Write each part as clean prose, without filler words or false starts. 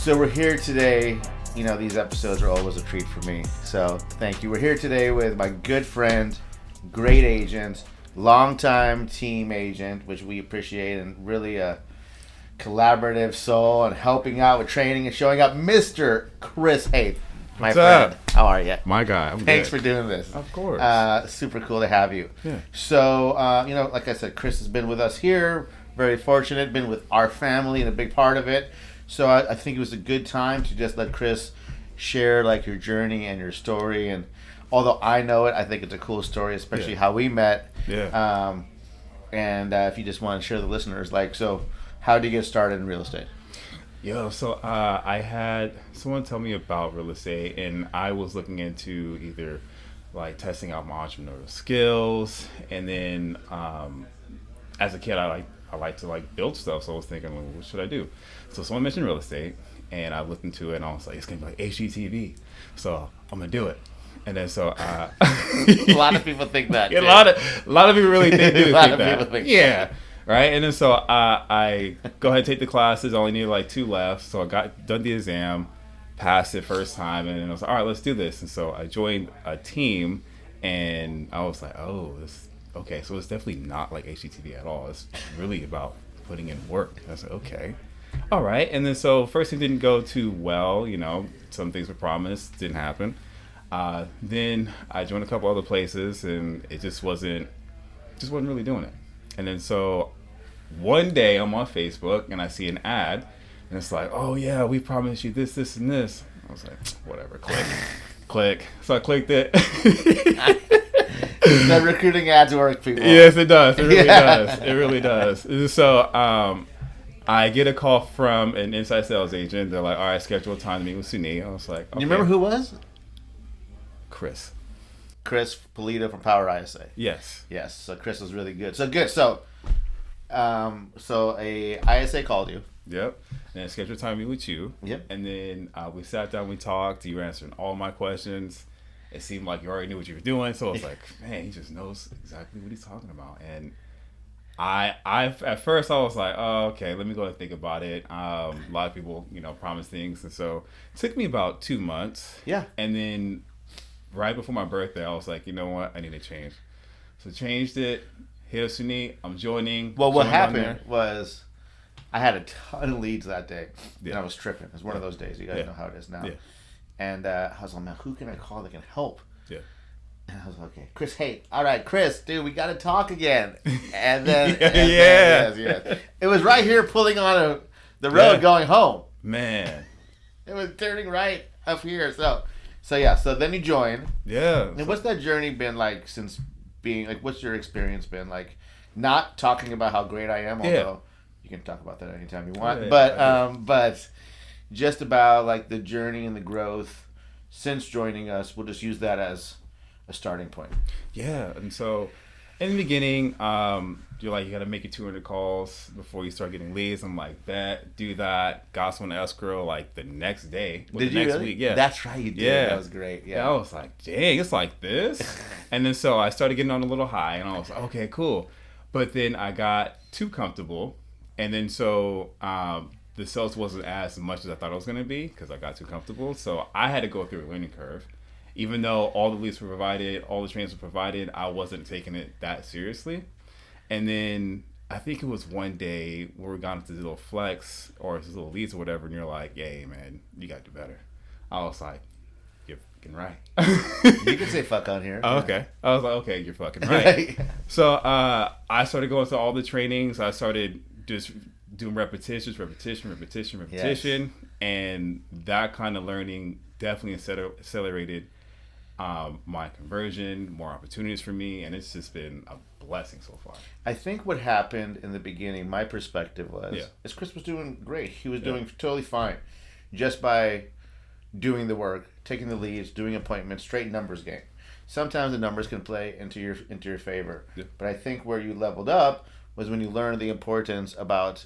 So we're here today. You know, these episodes are always a treat for me. So thank you. We're here today with my good friend, great agent, longtime team agent, which we appreciate, and really a collaborative soul and helping out with training and showing up, Mr. Chris Haith. My friend. Up? How are you? My guy. Thanks for doing this. Of course. Super cool to have you. Yeah. So, you know, like I said, Chris has been with us here. Very fortunate. Been with our family and a big part of it. So I think it was a good time to just let Chris share like your journey and your story. And although I know it, I think it's a cool story, especially how we met. Yeah. And if you just want to share the listeners, like, so how did you get started in real estate? So I had someone tell me about real estate, and I was looking into either like testing out my entrepreneurial skills, and then as a kid I like to like build stuff, so I was thinking, well, what should I do? So someone mentioned real estate, and I looked into it, and I was like, it's gonna be like HGTV, so I'm gonna do it. And then so a lot of people think that. A lot of people really think that. People think that. Right, and then so I go ahead and take the classes. I only needed like 2 left, so I got done the exam, passed it first time, and then I was like, all right, let's do this. And so I joined a team, and I was like, oh, okay, so it's definitely not like HGTV at all. It's really about putting in work. And I was like, okay, all right. And then so first thing didn't go too well. You know, some things were promised, didn't happen. Then I joined a couple other places, and it just wasn't really doing it. And then so one day I'm on Facebook and I see an ad, and it's like, oh yeah, we promised you this, this, and this. I was like, whatever, click. So I clicked it. The recruiting ads work, people. Yes, it does. It really does. So I get a call from an inside sales agent. They're like, all right, schedule a time to meet with Suneet. I was like, okay. You remember who it was? Chris Polito from Power ISA. Yes. So Chris was really good. So a ISA called you. Yep. And then scheduled time to meet with you. Yep. And then we sat down, we talked. You were answering all my questions. It seemed like you already knew what you were doing. So I was like, man, he just knows exactly what he's talking about. And I at first I was like, oh, okay, let me go and think about it. A lot of people, promise things. And so it took me about 2 months. Yeah. And then right before my birthday, I was like, you know what? I need to change. So changed it. Hit up Sonny. I'm joining. Well, what happened was I had a ton of leads that day. Yeah. And I was tripping. It was one of those days. You guys know how it is now. Yeah. And I was like, man, who can I call that can help? Yeah. And I was like, okay, Chris Haith. All right, Chris, dude, we got to talk again. And then, yes. It was right here pulling on the road going home. Man. It was turning right up here. So then you joined. Yeah. And what's that journey been like since being, like, what's your experience been like? Not talking about how great I am, although you can talk about that anytime you want. But just about like the journey and the growth since joining us. We'll just use that as a starting point. Yeah. And so in the beginning, you're like, you got to make your 200 calls before you start getting leads. I'm like, do that. Got someone escrow like the next day. Did you really? Week. Yeah. That's right, you did. Yeah. That was great. Yeah. I was like, dang, it's like this. And then so I started getting on a little high, and I was like, okay, cool. But then I got too comfortable, and then so the sales wasn't as much as I thought it was going to be because I got too comfortable. So I had to go through a learning curve. Even though all the leads were provided, all the trainings were provided, I wasn't taking it that seriously. And then I think it was one day where we got into this little flex or this little leads or whatever, and you're like, "Yay, man, you got to do better." I was like, "You're fucking right." You can say "fuck" on here. Oh, okay. I was like, "Okay, you're fucking right." So I started going to all the trainings. I started just doing repetition, Yes. and that kind of learning definitely accelerated my conversion, more opportunities for me, and it's just been a blessing so far. I think what happened in the beginning, my perspective was, is Chris was doing great. He was doing totally fine, just by doing the work, taking the leads, doing appointments, straight numbers game. Sometimes the numbers can play into your favor, but I think where you leveled up was when you learned the importance about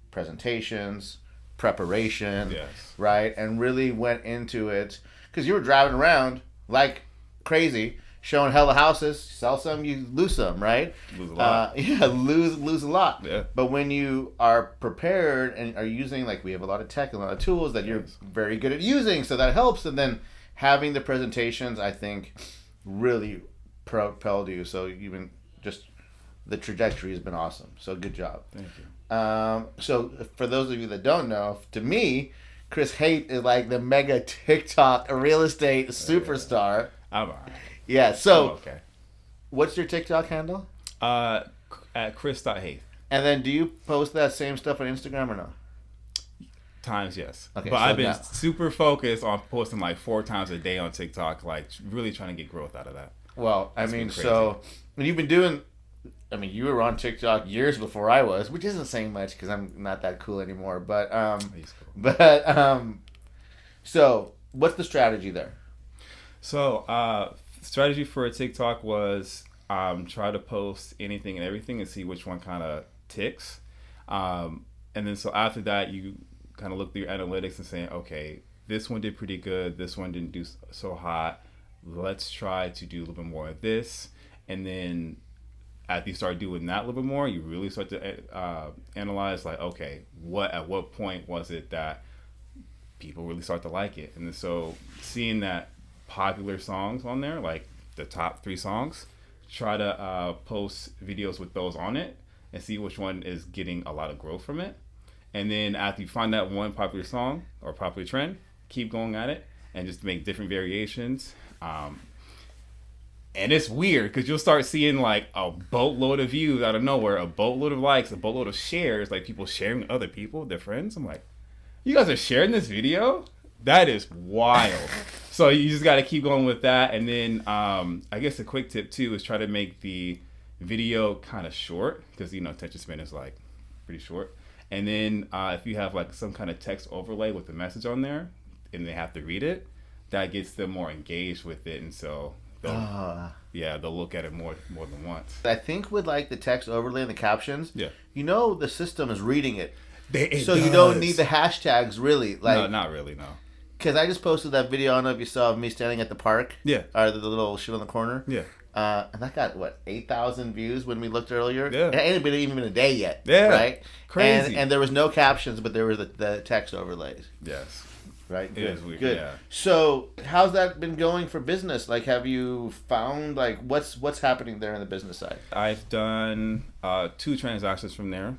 presentations, preparation, right, and really went into it. Because you were driving around like crazy, showing hella houses, sell some, you lose some, right? Lose a lot. Lose a lot. Yeah. But when you are prepared and are using, like, we have a lot of tech and a lot of tools that you're very good at using, so that helps. And then having the presentations, I think, really propelled you. So even just the trajectory has been awesome. So good job. Thank you. So for those of you that don't know, to me, Chris Haith is like the mega TikTok real estate superstar. I'm alright. Yeah. So Okay. what's your TikTok handle? At Chris.Haith. And then do you post that same stuff on Instagram or no? Times, yes. Okay, But so I've been now- super focused on posting like 4 times a day on TikTok, like really trying to get growth out of that. Well, I That's mean, been crazy. so you've been doing. I mean, you were on TikTok years before I was, which isn't saying much because I'm not that cool anymore. But He's cool. so what's the strategy there? So, strategy for a TikTok was try to post anything and everything and see which one kind of ticks. And then so after that, you kind of look through your analytics and saying, okay, this one did pretty good. This one didn't do so hot. Let's try to do a little bit more of this. And then after you start doing that a little bit more, you really start to analyze, like, okay, at what point was it that people really start to like it? And then so seeing that popular songs on there, like the top 3 songs, try to post videos with those on it and see which one is getting a lot of growth from it. And then after you find that one popular song or popular trend, keep going at it and just make different variations. And it's weird because you'll start seeing like a boatload of views out of nowhere, a boatload of likes, a boatload of shares, like people sharing with other people, their friends. I'm like, you guys are sharing this video? That is wild. So you just got to keep going with that. And then I guess a quick tip too is try to make the video kind of short because, attention span is like pretty short. And then if you have like some kind of text overlay with the message on there and they have to read it, that gets them more engaged with it. And so they'll look at it more than once. I think with like the text overlay and the captions, Yeah. The system is reading it. It So you does. don't need the hashtags really. Like, No, not really, no. because I just posted that video. I don't know if you saw of me standing at the park. Yeah. Or the little shit on the corner. Yeah. And that got 8,000 views when we looked earlier. Yeah. It ain't been even a day yet. Yeah. Right. Crazy. And there was no captions, but there was the text overlays. Yes. Right. It is weird. Good. Yeah. So how's that been going for business? Like, have you found like what's happening there on the business side? I've done 2 transactions from there,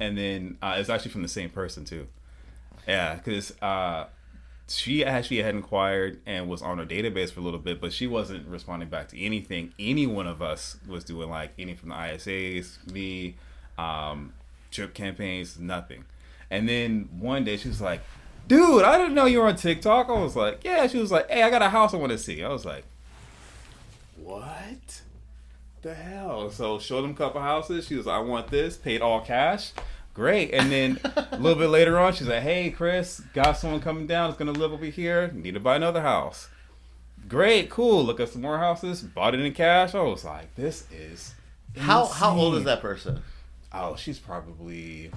and then it's actually from the same person too. Yeah, because she actually had inquired and was on our database for a little bit, but she wasn't responding back to anything any one of us was doing, like any from the ISAs, me, trip campaigns, nothing. And then one day she was like, dude, I didn't know you were on TikTok. I was like, yeah. She was like, hey, I got a house I want to see. I was like, what the hell? So showed them a couple houses. She was like, I want this, paid all cash. Great. And then a little bit later on, she's like, hey, Chris, got someone coming down. It's going to live over here. Need to buy another house. Great. Cool. Look at some more houses. Bought it in cash. I was like, this is How old is insane. that person? Oh, she's probably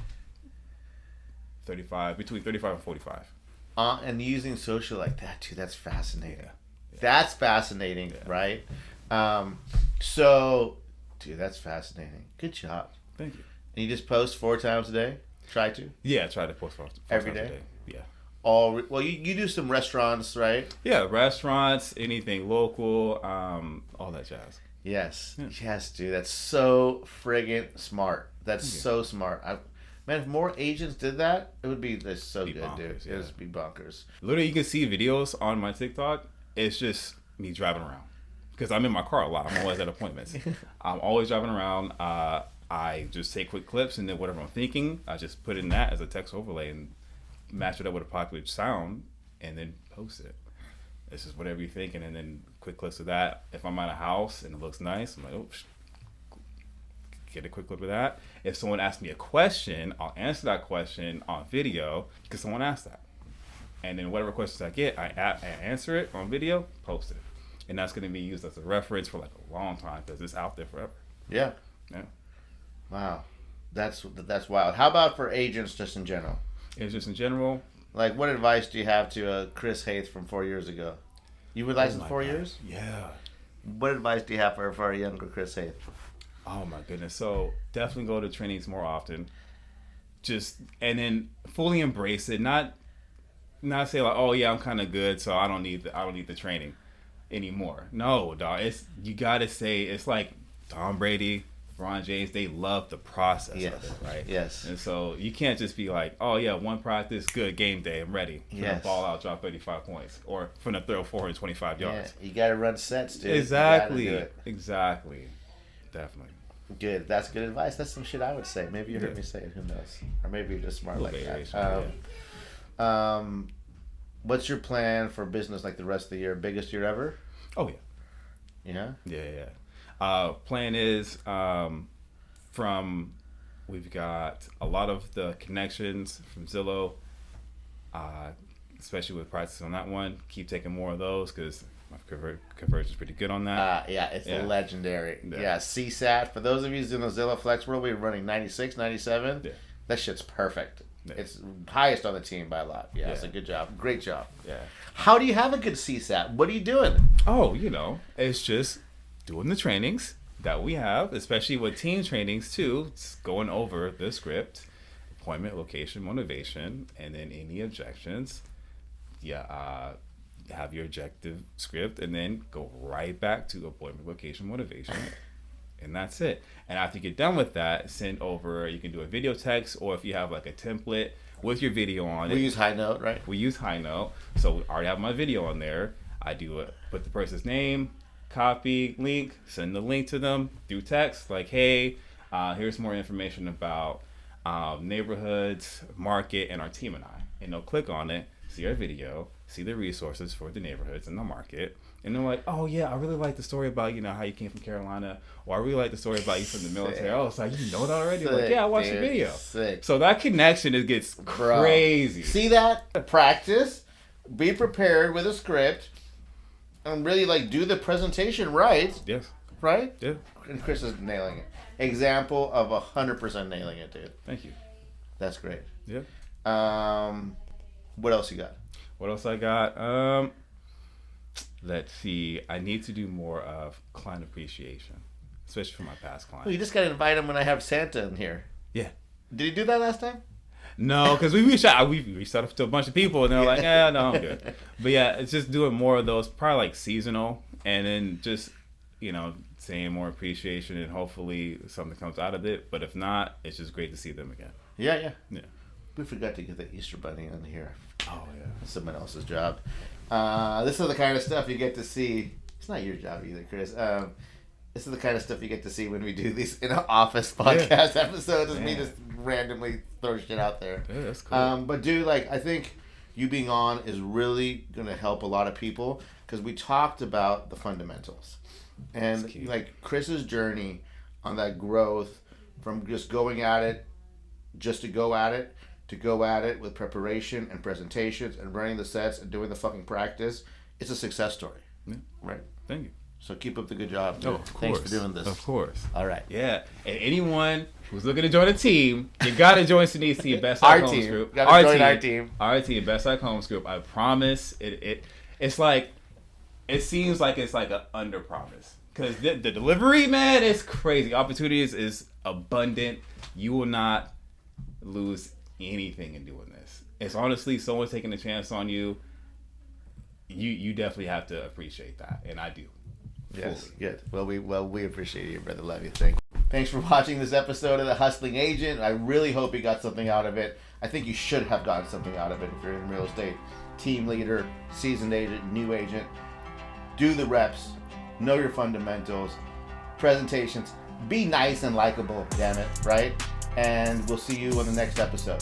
35, between 35 and 45. And using social like that too, that's fascinating. Yeah. That's fascinating, right? So, dude, that's fascinating. Good job. Thank you. And you just post 4 times a day? Try to? Yeah, I try to post 4 Every times a day? Yeah. Well, you do some restaurants, right? Yeah, restaurants, anything local, all that jazz. Yes. Yeah. Yes, dude. That's so friggin' smart. That's so smart. Man, if more agents did that, it would be so Be good, bonkers, dude. yeah. It would be bonkers. Literally, you can see videos on my TikTok. It's just me driving around because I'm in my car a lot. I'm always at appointments. I'm always driving around. I just take quick clips and then whatever I'm thinking, I just put in that as a text overlay and match it up with a popular sound and then post it. It's just whatever you're thinking, and then quick clips of that. If I'm at a house and it looks nice, I'm like, oh, get a quick clip of that. If someone asks me a question, I'll answer that question on video because someone asked that. And then whatever questions I get, I answer it on video, post it. And that's going to be used as a reference for like a long time because it's out there forever. Yeah. Yeah. Wow. That's wild. How about for agents just in general? It's just in general. Like, what advice do you have to Chris Haith from 4 years ago? You were licensed 4 years? Yeah. What advice do you have for our younger Chris Haith? Oh my goodness. So definitely go to trainings more often. And then fully embrace it. Not say like, oh yeah, I'm kind of good, so I don't need the training anymore. No, dog. You gotta say, it's like Tom Brady, LeBron James. They love the process of it, right? Yes. And so you can't just be like, oh yeah, one practice, good, game day, I'm ready. Yes. Ball out, drop 35 points, or from the throw 425 yards. You gotta run sets, dude. Exactly. Definitely. Good. That's good advice. That's some shit I would say. Maybe you heard me say it. Who knows? Or maybe you're just smart like that. What's your plan for business like the rest of the year? Biggest year ever? Oh, yeah. Yeah? Yeah. Plan is we've got a lot of the connections from Zillow, especially with prices on that one. Keep taking more of those because my conversion is pretty good on that. It's legendary. Yeah, CSAT. For those of you in the Zillow Flex world, we're running 96, 97. Yeah. That shit's perfect. Yeah. It's highest on the team by a lot. Yeah, it's a good job. Great job. Yeah. How do you have a good CSAT? What are you doing? Oh, it's just doing the trainings that we have, especially with team trainings too. It's going over the script, appointment, location, motivation, and then any objections. Have your objective script and then go right back to appointment, location, motivation, and that's it. And after you get done with that, send over, you can do a video text, or if you have like a template with your video on it. We use High Note, right? We use High Note. So I already have my video on there. I do put the person's name, copy, link, send the link to them through text, like, hey, here's more information about neighborhoods, market, and our team and I. And they'll click on it, see our video, see the resources for the neighborhoods and the market, and they're like, oh yeah, I really like the story about how you came from Carolina, or I really like the story about you from the military. Oh, it's like, you know that already? Like, yeah, I watched your video. Sick. So that connection, it gets crazy. See that? Practice, be prepared with a script, and really do the presentation right. Yes. Right? Yeah. And Chris is nailing it. Example of 100% nailing it, dude. Thank you. That's great. Yeah. What else you got? What else I got? Let's see. I need to do more of client appreciation, especially for my past clients. Well, you just got to invite him when I have Santa in here. Yeah. Did he do that last time? No, because we reached out to a bunch of people, and they're like, no, I'm good. But yeah, it's just doing more of those, probably like seasonal, and then just, saying more appreciation, and hopefully something comes out of it. But if not, it's just great to see them again. Yeah. We forgot to get the Easter Bunny on here. Oh, yeah. Someone else's job. This is the kind of stuff you get to see. It's not your job either, Chris. This is the kind of stuff you get to see when we do these in an office podcast episodes. It's me just randomly throw shit out there. Yeah, that's cool. But dude, I think you being on is really going to help a lot of people because we talked about the fundamentals. And Chris's journey on that growth from just going at it, just to go at it with preparation and presentations and running the sets and doing the fucking practice, it's a success story. Yeah. Right? Thank you. So keep up the good job. Oh, of course. Thanks for doing this. Of course. All right. Yeah. And anyone who's looking to join a team, you got to join Suneet's team, Best Sac Homes Group. Got to join our team. Our team, Best Sac Homes Group. I promise it's like, it seems like it's like an under promise. Because the delivery, man, is crazy. Opportunities is abundant. You will not lose anything in doing this. It's honestly someone taking a chance on you. You definitely have to appreciate that, and I do. Yes, fully. Good. Well, we appreciate you, brother. Love you. Thanks for watching this episode of The Hustling Agent. I really hope you got something out of it. I think you should have gotten something out of it if you're in real estate. Team leader, seasoned agent, new agent. Do the reps. Know your fundamentals. Presentations. Be nice and likable, damn it, right? And we'll see you on the next episode.